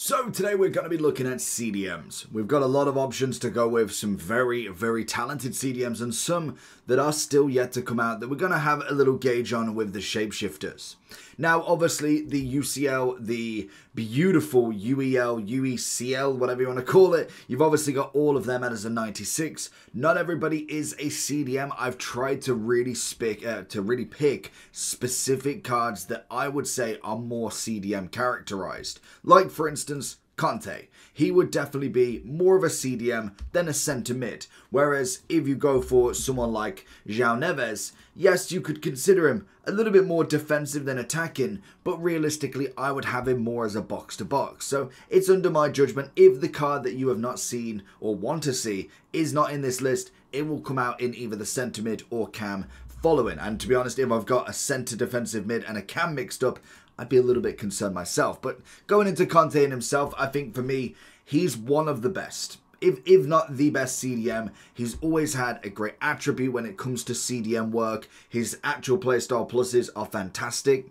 So today we're going to be looking at CDMs. We've got a lot of options to go with, some very, very talented CDMs and some that are still yet to come out that we're going to have a little gauge on with the shapeshifters. Now obviously the UCL, the beautiful UEL, UECL, whatever you want to call it, you've obviously got all of them as a 96. Not everybody is a CDM. I've tried to really pick specific cards that I would say are more CDM characterized. Like for instance, Conte. He would definitely be more of a CDM than a centre mid. Whereas if you go for someone like João Neves, yes, you could consider him a little bit more defensive than attacking, but realistically I would have him more as a box-to-box. So it's under my judgment. If the card that you have not seen or want to see is not in this list, it will come out in either the centre mid or cam following. And to be honest, if I've got a centre defensive mid and a cam mixed up, I'd be a little bit concerned myself. But going into Conte and himself, I think for me, he's one of the best. If not the best CDM, he's always had a great attribute when it comes to CDM work. His actual playstyle pluses are fantastic.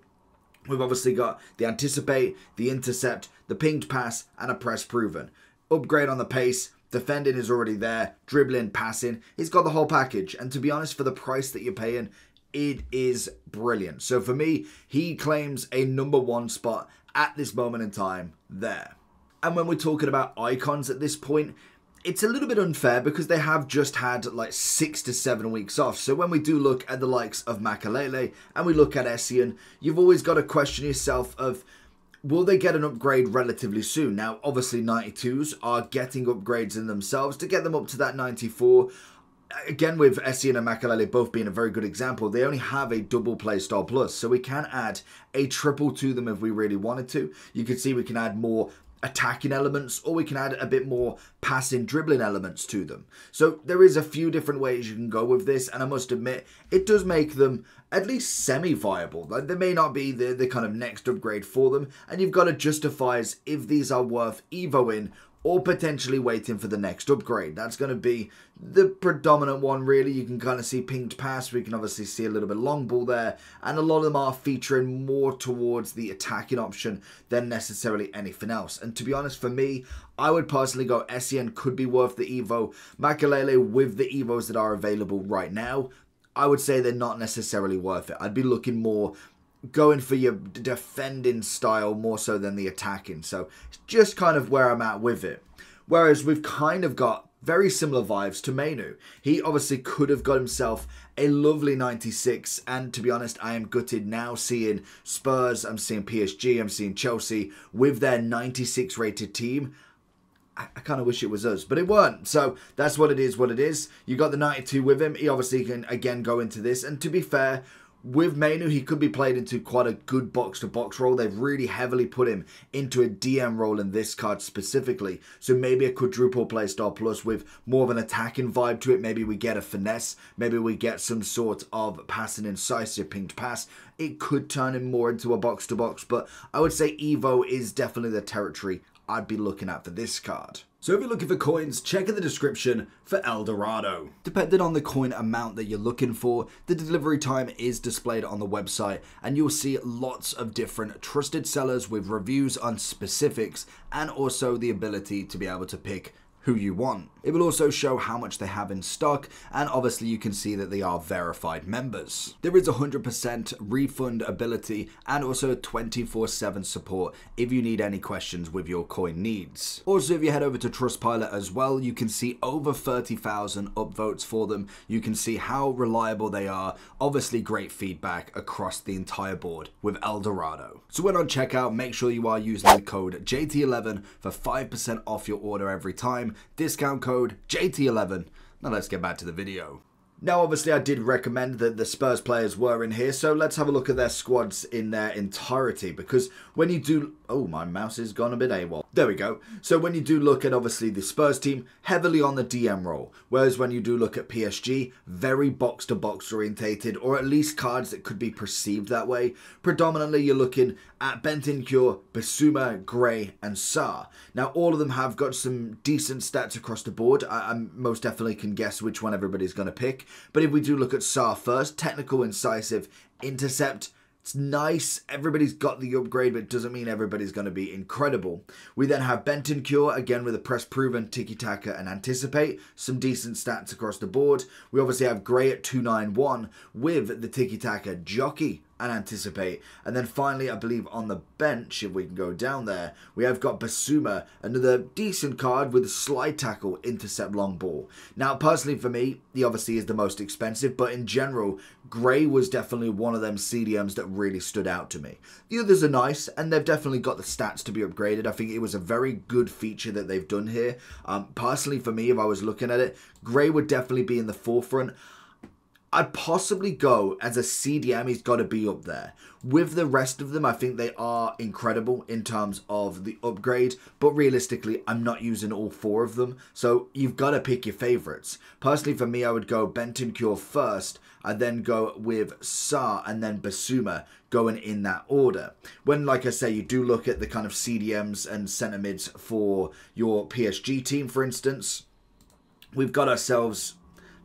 We've obviously got the Anticipate, the Intercept, the Pinged Pass, and a Press Proven. Upgrade on the pace. Defending is already there. Dribbling, passing. He's got the whole package. And to be honest, for the price that you're paying, it is brilliant. So for me, he claims a #1 spot at this moment in time there. And when we're talking about icons at this point, it's a little bit unfair because they have just had like 6 to 7 weeks off. So when we do look at the likes of Makalele and we look at Essien, you've always got to question yourself of, will they get an upgrade relatively soon? Now, obviously 92s are getting upgrades in themselves to get them up to that 94. Again, with Essien and Makalele both being a very good example, they only have a double playstyle plus. So we can add a triple to them if we really wanted to. You can see we can add more attacking elements, or we can add a bit more passing, dribbling elements to them. So there is a few different ways you can go with this, and I must admit, it does make them at least semi-viable. Like, they may not be the kind of next upgrade for them, and you've got to justify if these are worth evoing or potentially waiting for the next upgrade. That's going to be the predominant one, really. You can kind of see Pinged Pass. We can obviously see a little bit long ball there. And a lot of them are featuring more towards the attacking option than necessarily anything else. And to be honest, for me, I would personally go Essien could be worth the Evo. Makalele, with the Evos that are available right now, I would say they're not necessarily worth it. I'd be looking more going for your defending style more so than the attacking. So it's just kind of where I'm at with it. Whereas we've kind of got very similar vibes to Mainu. He obviously could have got himself a lovely 96, and to be honest, I am gutted now seeing Spurs, I'm seeing PSG, I'm seeing Chelsea with their 96 rated team. I kind of wish it was us, but it weren't. So that's what it is. You got the 92 with him. He obviously can again go into this, and to be fair, with Mainu, he could be played into quite a good box-to-box role. They've really heavily put him into a DM role in this card specifically. So maybe a quadruple playstyle plus with more of an attacking vibe to it. Maybe we get a finesse. Maybe we get some sort of passing incisive pinged pass. It could turn him more into a box-to-box. But I would say Evo is definitely the territory I'd be looking at for this card. So if you're looking for coins, check in the description for El Dorado. Depending on the coin amount that you're looking for, the delivery time is displayed on the website, and you'll see lots of different trusted sellers with reviews on specifics and also the ability to be able to pick who you want. It will also show how much they have in stock, and obviously you can see that they are verified members. There is 100% refund ability and also 24/7 support if you need any questions with your coin needs. Also, if you head over to Trustpilot as well, you can see over 30,000 upvotes for them. You can see how reliable they are. Obviously great feedback across the entire board with El Dorado. So when on checkout, make sure you are using the code JT11 for 5% off your order every time. Discount code JT11. Now let's get back to the video. Now, obviously, I did recommend that the Spurs players were in here, so let's have a look at their squads in their entirety, because when you do... Oh, my mouse has gone a bit AWOL. There we go. So when you do look at, obviously, the Spurs team, heavily on the DM role, whereas when you do look at PSG, very box-to-box orientated, or at least cards that could be perceived that way. Predominantly, you're looking at Bentancur, Bissouma, Gray, and Sarr. Now, all of them have got some decent stats across the board. I most definitely can guess which one everybody's going to pick. But if we do look at Sarr first, technical, incisive, intercept, It's nice, everybody's got the upgrade, but it doesn't mean everybody's going to be incredible. We then have Benton Cure, again with a press proven, tiki-taka and anticipate. Some decent stats across the board. We obviously have Gray at 291 with the tiki-taka jockey and anticipate. And then finally, I believe on the bench, if we can go down there, we have got Basuma, another decent card with a slide tackle, intercept long ball. Now, personally for me, he obviously is the most expensive, but in general, Gray was definitely one of them CDMs that really stood out to me. The others are nice, and they've definitely got the stats to be upgraded. I think it was a very good feature that they've done here. Personally for me, if I was looking at it, Gray would definitely be in the forefront. I'd possibly go as a CDM, he's got to be up there. With the rest of them, I think they are incredible in terms of the upgrade, but realistically, I'm not using all 4 of them, so you've got to pick your favourites. Personally, for me, I would go Benton Cure first, I'd then go with Sa and then Basuma, going in that order. When, like I say, you do look at the kind of CDMs and centre mids for your PSG team, for instance, we've got ourselves...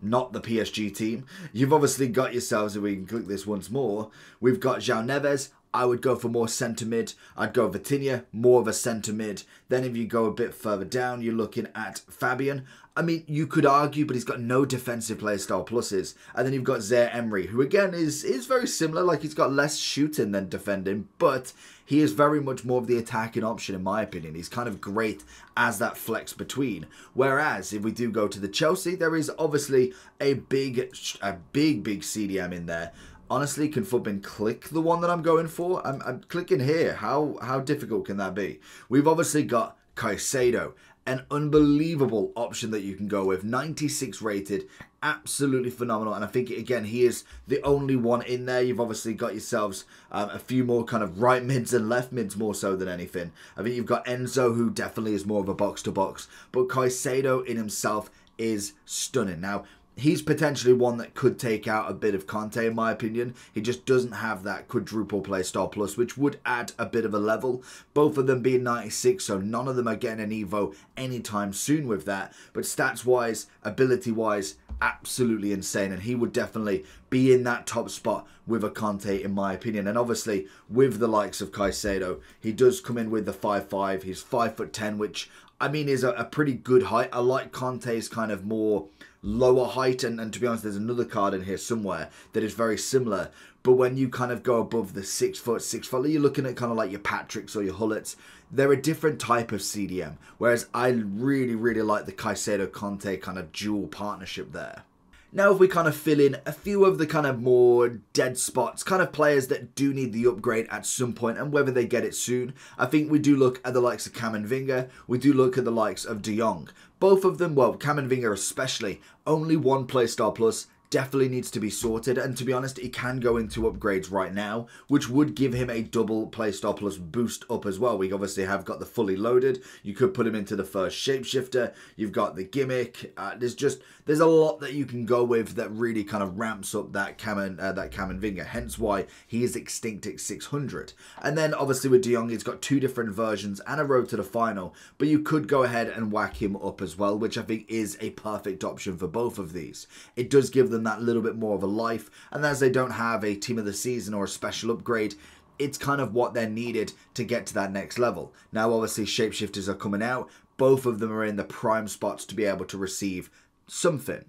not the PSG team. You've obviously got yourselves, if we can click this once more, we've got João Neves. I would go for more centre mid. I'd go Vitinha, more of a centre mid. Then if you go a bit further down, you're looking at Fabian. I mean, you could argue, but he's got no defensive playstyle pluses. And then you've got Zaire Emery, who again is very similar. Like, he's got less shooting than defending, but he is very much more of the attacking option, in my opinion. He's kind of great as that flex between. Whereas, if we do go to the Chelsea, there is obviously a big CDM in there. Honestly, can Footbin click the one that I'm going for? I'm clicking here. How difficult can that be? We've obviously got Caicedo, an unbelievable option that you can go with. 96 rated, absolutely phenomenal. And I think, again, he is the only one in there. You've obviously got yourselves a few more kind of right mids and left mids more so than anything. I think you've got Enzo, who definitely is more of a box-to-box. But Caicedo in himself is stunning. Now, he's potentially one that could take out a bit of Conte, in my opinion. He just doesn't have that quadruple play star plus, which would add a bit of a level. Both of them being 96, so none of them are getting an Evo anytime soon with that. But stats-wise, ability-wise, absolutely insane. And he would definitely be in that top spot with a Conte, in my opinion. And obviously, with the likes of Caicedo, he does come in with the 5'5". He's 5'10", which, I mean, is a pretty good height. I like Conte's kind of more lower height, and to be honest, there's another card in here somewhere that is very similar. But when you kind of go above the 6 foot, you're looking at kind of like your Patricks or your Hullets. They're a different type of CDM, whereas I really like the Caicedo Conte kind of dual partnership there. Now, if we kind of fill in a few of the kind of more dead spots, kind of players that do need the upgrade at some point and whether they get it soon, I think we do look at the likes of Camavinga, we do look at the likes of De Jong. Both of them, well, Camavinga especially, only one playstyle plus, definitely needs to be sorted, and to be honest, he can go into upgrades right now, which would give him a double playstyle plus boost up as well. We obviously have got the fully loaded. You could put him into the first shapeshifter. You've got the gimmick. There's a lot that you can go with that really kind of ramps up that Camavinga, hence why he is extinct at 600. And then obviously with De Jong, he's got 2 different versions and a road to the final, but you could go ahead and whack him up as well, which I think is a perfect option for both of these. It does give them that little bit more of a life, and as they don't have a team of the season or a special upgrade, it's kind of what they're needed to get to that next level. Now obviously shapeshifters are coming out, both of them are in the prime spots to be able to receive something.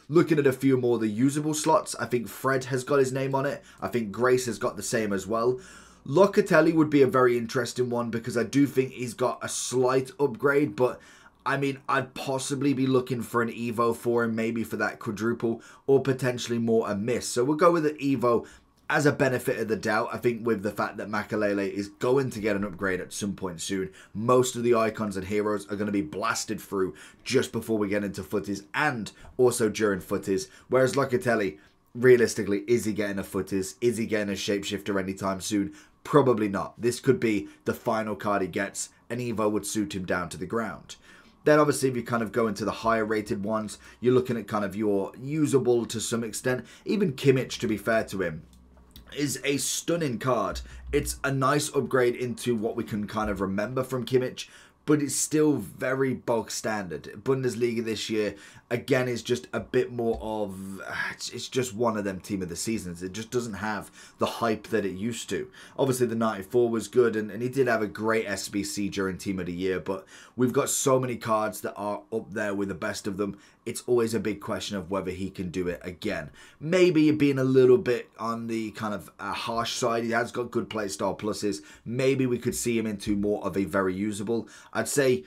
Looking at a few more of the usable slots, I think Fred has got his name on it. I think Grace has got the same as well. Locatelli would be a very interesting one because I do think he's got a slight upgrade, but I mean, I'd possibly be looking for an Evo for him, maybe for that quadruple, or potentially more a miss. So we'll go with an Evo as a benefit of the doubt. I think with the fact that Makalele is going to get an upgrade at some point soon, most of the icons and heroes are going to be blasted through just before we get into footies and also during footies. Whereas Locatelli, realistically, is he getting a footies? Is he getting a shapeshifter anytime soon? Probably not. This could be the final card he gets. An Evo would suit him down to the ground. Then obviously if you kind of go into the higher rated ones, you're looking at kind of your usable to some extent. Even Kimmich, to be fair to him, is a stunning card. It's a nice upgrade into what we can kind of remember from Kimmich, but it's still very bog standard. Bundesliga this year, again, is just a bit more of, it's just one of them team of the seasons. It just doesn't have the hype that it used to. Obviously, the 94 was good, and he did have a great SBC during team of the year, but we've got so many cards that are up there with the best of them. It's always a big question of whether he can do it again. Maybe being a little bit on the kind of harsh side. He has got good playstyle pluses. Maybe we could see him into more of a very usable. I'd say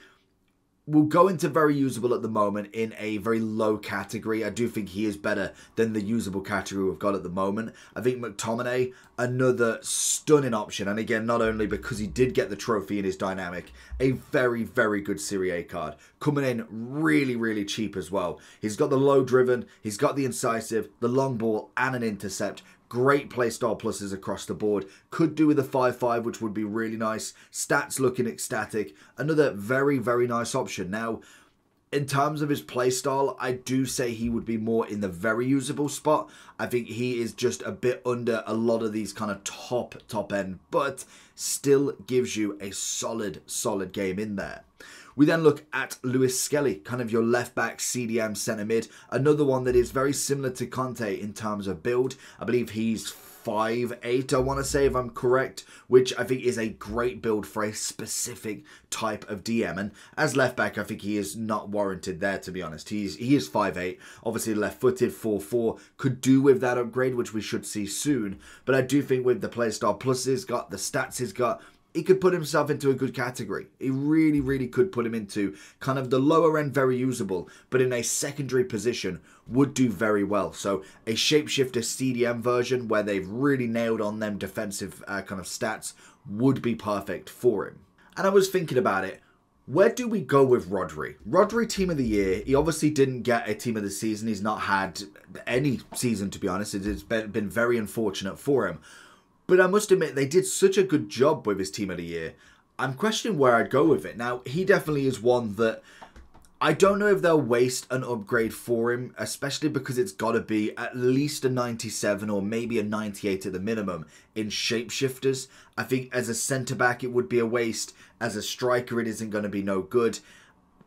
we'll go into very usable at the moment in a very low category. I do think he is better than the usable category we've got at the moment. I think McTominay, another stunning option. And again, not only because he did get the trophy in his dynamic, a very, very good Serie A card. Coming in really, really cheap as well. He's got the low driven, he's got the incisive, the long ball, and an intercept. Great playstyle pluses across the board. Could do with a 5-5, which would be really nice. Stats looking ecstatic. Another very, very nice option. Now, in terms of his playstyle, I do say he would be more in the very usable spot. I think he is just a bit under a lot of these kind of top end, but still gives you a solid game in there. We then look at Lewis Skelly, kind of your left-back CDM centre mid. Another one that is very similar to Conte in terms of build. I believe he's 5'8", I want to say, if I'm correct, which I think is a great build for a specific type of DM. And as left-back, I think he is not warranted there, to be honest. He is 5'8", obviously left-footed, 4'4", could do with that upgrade, which we should see soon. But I do think with the playstyle plus he's got, the stats he's got, he could put himself into a good category. He really, really could put him into kind of the lower end, very usable, but in a secondary position would do very well. So a shapeshifter CDM version where they've really nailed on them defensive kind of stats would be perfect for him. And I was thinking about it. Where do we go with Rodri? Rodri, team of the year. He obviously didn't get a team of the season. He's not had any season, to be honest. It's been very unfortunate for him. But I must admit, they did such a good job with his team of the year. I'm questioning where I'd go with it. Now, he definitely is one that I don't know if they'll waste an upgrade for him, especially because it's got to be at least a 97 or maybe a 98 at the minimum in shapeshifters. I think as a centre-back, it would be a waste. As a striker, it isn't going to be no good.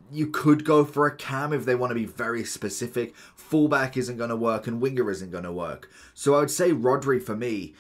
You could go for a cam if they want to be very specific. Fullback isn't going to work and winger isn't going to work. So I would say Rodri for me,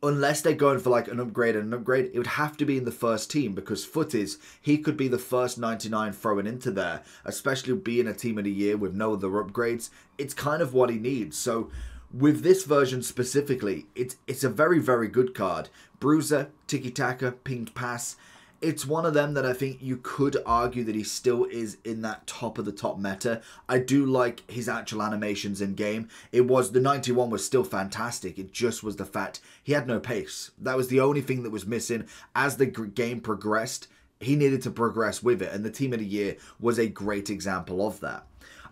unless they're going for like an upgrade and an upgrade, it would have to be in the first team because footies, he could be the first 99 thrown into there, especially being a team of the year with no other upgrades. It's kind of what he needs. So with this version specifically, it's a very, very good card. Bruiser, tiki-taka, pinged pass. It's one of them that I think you could argue that he still is in that top of the top meta. I do like his actual animations in game. The 91 was still fantastic. It just was the fact he had no pace. That was the only thing that was missing. As the game progressed, he needed to progress with it. And the team of the year was a great example of that.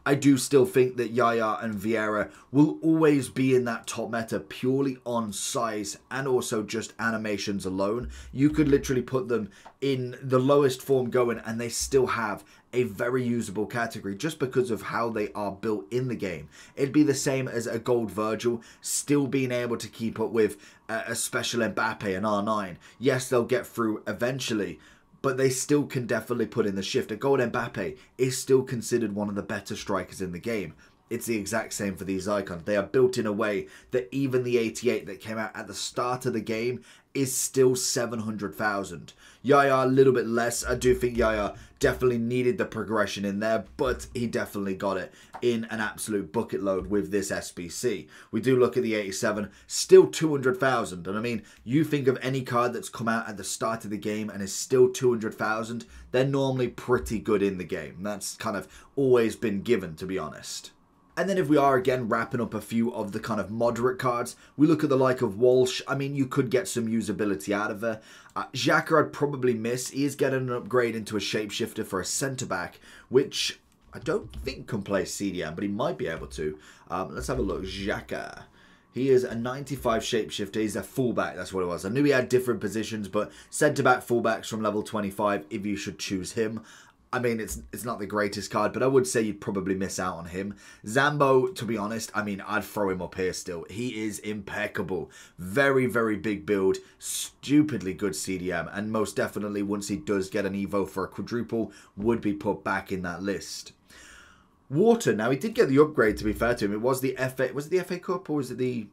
I do still think that Yaya and Vieira will always be in that top meta purely on size and also just animations alone. You could literally put them in the lowest form going and they still have a very usable category just because of how they are built in the game. It'd be the same as a gold Virgil still being able to keep up with a special Mbappe and R9. Yes, they'll get through eventually, but they still can definitely put in the shift. A gold Mbappe is still considered one of the better strikers in the game. It's the exact same for these icons. They are built in a way that even the 88 that came out at the start of the game is still 700,000. Yaya a little bit less. I do think Yaya definitely needed the progression in there, but he definitely got it in an absolute bucket load with this SBC. We do look at the 87, still 200,000. And I mean, you think of any card that's come out at the start of the game and is still 200,000, they're normally pretty good in the game. That's kind of always been given, to be honest. And then if we are again wrapping up a few of the kind of moderate cards, we look at the like of Walsh. I mean, you could get some usability out of her. Xhaka I'd probably miss. He is getting an upgrade into a shapeshifter for a centre-back, which I don't think can play CDM, but he might be able to. Let's have a look. Xhaka. He is a 95 shapeshifter. He's a fullback. That's what it was. I knew he had different positions, but centre-back, fullbacks from level 25 if you should choose him. I mean, it's not the greatest card, but I would say you'd probably miss out on him. Zambo, to be honest, I mean, I'd throw him up here still. He is impeccable. Very, very big build. Stupidly good CDM. And most definitely, once he does get an Evo for a quadruple, would be put back in that list. Water, now he did get the upgrade, to be fair to him. It was the FA Cup or was it the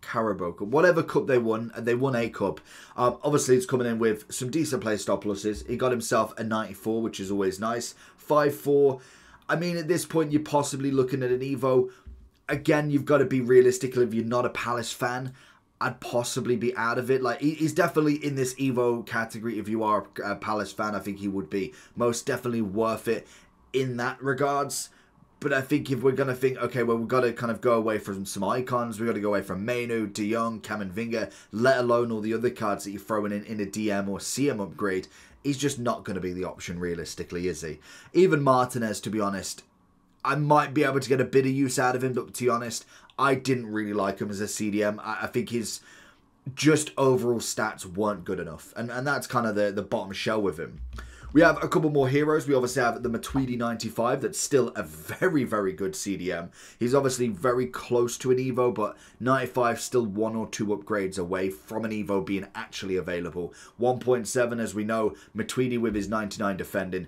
Carabao Cup? Whatever cup they won, and they won a cup. Obviously, it's coming in with some decent playstyle pluses. He got himself a 94, which is always nice. 5'4". I mean, at this point, you're possibly looking at an Evo. Again, you've got to be realistic. If you're not a Palace fan, I'd possibly be out of it. Like, he's definitely in this Evo category. If you are a Palace fan, I think he would be most definitely worth it in that regards. But I think if we're going to think, okay, well, we've got to kind of go away from some icons. We've got to go away from Mainu, De Jong, Camavinga, let alone all the other cards that you're throwing in a DM or CM upgrade. He's just not going to be the option realistically, is he? Even Martinez, to be honest, I might be able to get a bit of use out of him. But to be honest, I didn't really like him as a CDM. I think his just overall stats weren't good enough. And that's kind of the bottom shell with him. We have a couple more heroes. We obviously have the Matuidi 95. That's still a very, very good CDM. He's obviously very close to an Evo, but 95 still 1 or 2 upgrades away from an Evo being actually available. 1.7, as we know, Matuidi with his 99 defending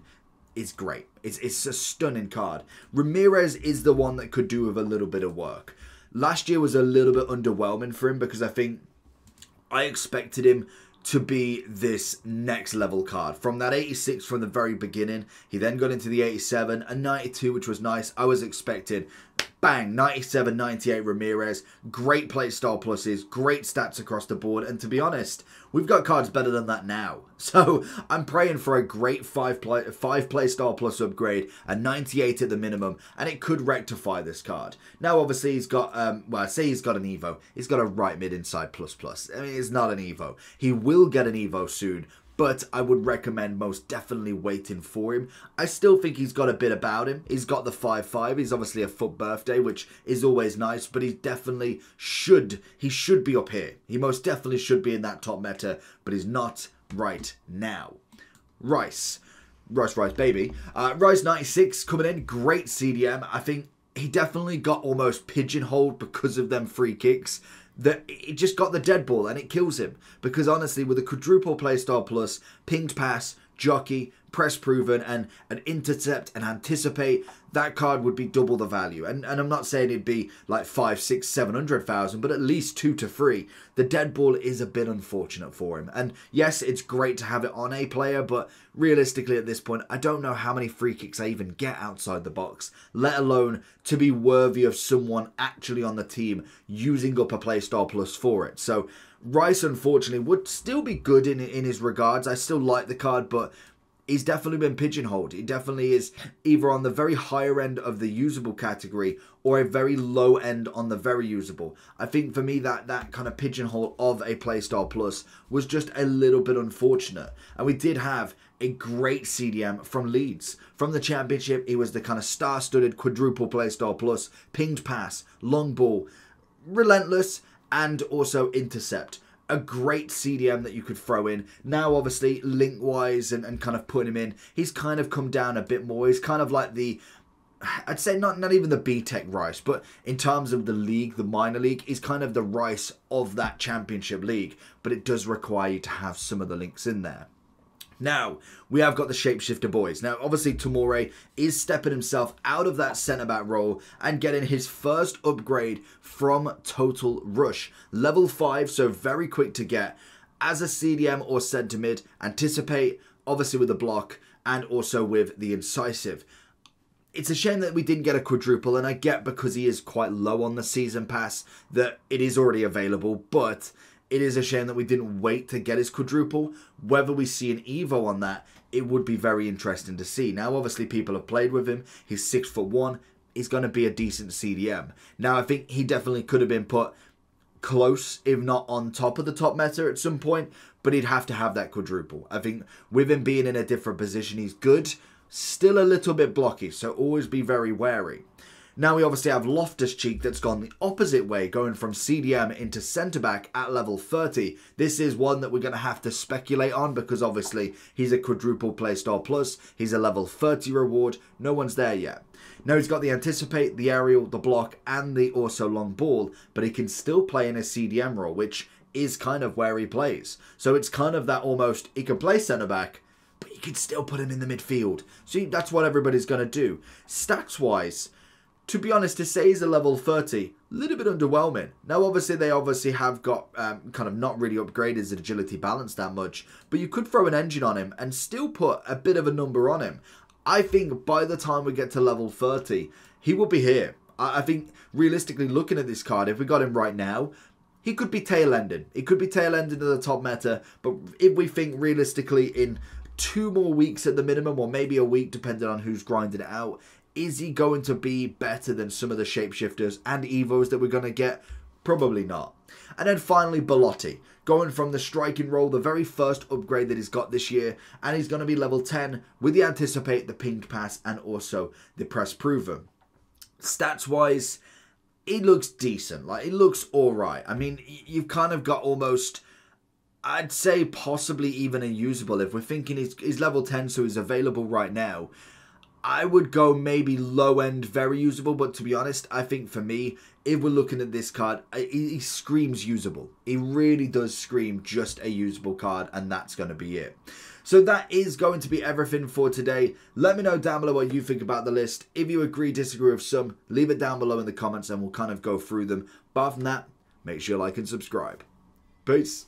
is great. It's a stunning card. Ramirez is the one that could do with a little bit of work. Last year was a little bit underwhelming for him because I think I expected him to be this next level card. From that 86 from the very beginning, he then got into the 87 and 92, which was nice. I was expecting, bang, 97, 98 Ramirez, great play style pluses, great stats across the board, and to be honest, we've got cards better than that now. So I'm praying for a great 5 play style plus upgrade, a 98 at the minimum, and it could rectify this card. Now obviously he's got, well, I say he's got an Evo, he's got a right mid inside plus plus. I mean, it's not an Evo. He will get an Evo soon, but I would recommend most definitely waiting for him. I still think he's got a bit about him. He's got the 5'5". He's obviously a FUT birthday, which is always nice, but he definitely should be up here. He most definitely should be in that top meta, but he's not right now. Rice, baby. Rice 96 coming in, great CDM. I think he definitely got almost pigeonholed because of them free kicks. That it just got the dead ball and it kills him. Because honestly, with a quadruple playstyle plus, pinged pass, jockey, press proven, and an intercept and anticipate, that card would be double the value. And I'm not saying it'd be like 5, 6, 700,000, but at least 2 to 3. The dead ball is a bit unfortunate for him. And yes, it's great to have it on a player, but realistically at this point, I don't know how many free kicks I even get outside the box, let alone to be worthy of someone actually on the team using up a playstyle plus for it. So Rice, unfortunately, would still be good in his regards. I still like the card, but he's definitely been pigeonholed. He definitely is either on the very higher end of the usable category or a very low end on the very usable. I think for me that kind of pigeonhole of a playstyle plus was just a little bit unfortunate. And we did have a great CDM from Leeds. From the Championship, he was the kind of star-studded quadruple playstyle plus, pinged pass, long ball, relentless, and also intercept. A great CDM that you could throw in. Now, obviously, link-wise and kind of putting him in, he's kind of come down a bit more. He's kind of like the, I'd say not even the B-Tech Rice, but in terms of the league, the minor league, he's kind of the Rice of that Championship league. But it does require you to have some of the links in there. Now, we have got the Shapeshifter boys. Now, obviously, Tomori is stepping himself out of that centre-back role and getting his first upgrade from Total Rush. Level 5, so very quick to get. As a CDM or centre mid, anticipate, obviously with the block, and also with the incisive. It's a shame that we didn't get a quadruple, and I get because he is quite low on the season pass that it is already available, but it is a shame that we didn't wait to get his quadruple. Whether we see an Evo on that, it would be very interesting to see. Now, obviously, people have played with him. He's 6'1". He's going to be a decent CDM. Now, I think he definitely could have been put close, if not on top of the top meta at some point, but he'd have to have that quadruple. I think with him being in a different position, he's good. Still a little bit blocky, so always be very wary. Now we obviously have Loftus-Cheek that's gone the opposite way, going from CDM into centre-back at level 30. This is one that we're going to have to speculate on because obviously he's a quadruple playstyle plus. He's a level 30 reward. No one's there yet. Now he's got the anticipate, the aerial, the block and the also long ball, but he can still play in a CDM role, which is kind of where he plays. So it's kind of that almost, he can play centre-back, but you can still put him in the midfield. See, that's what everybody's going to do. Stats-wise, to be honest, to say he's a level 30, a little bit underwhelming. Now, obviously, they have got kind of not really upgraded his agility balance that much, but you could throw an engine on him and still put a bit of a number on him. I think by the time we get to level 30, he will be here. I think, realistically, looking at this card, if we got him right now, he could be tail-ending. He could be tail-ending to the top meta, but if we think realistically in 2 more weeks at the minimum, or maybe a week, depending on who's grinding it out, is he going to be better than some of the shapeshifters and evos that we're going to get? Probably not. And then finally, Belotti, going from the striking role, the very first upgrade that he's got this year, and he's going to be level 10 with the anticipate, the ping pass, and also the press proven. Stats-wise, it looks decent. Like, it looks alright. I mean, you've kind of got almost, I'd say possibly even a usable. If we're thinking he's level 10, so he's available right now, I would go maybe low end, very usable, but to be honest, I think for me, if we're looking at this card, he screams usable. He really does scream just a usable card, and that's going to be it. So that is going to be everything for today. Let me know down below what you think about the list. If you agree, disagree with some, leave it down below in the comments and we'll kind of go through them. But apart from that, make sure you like and subscribe. Peace.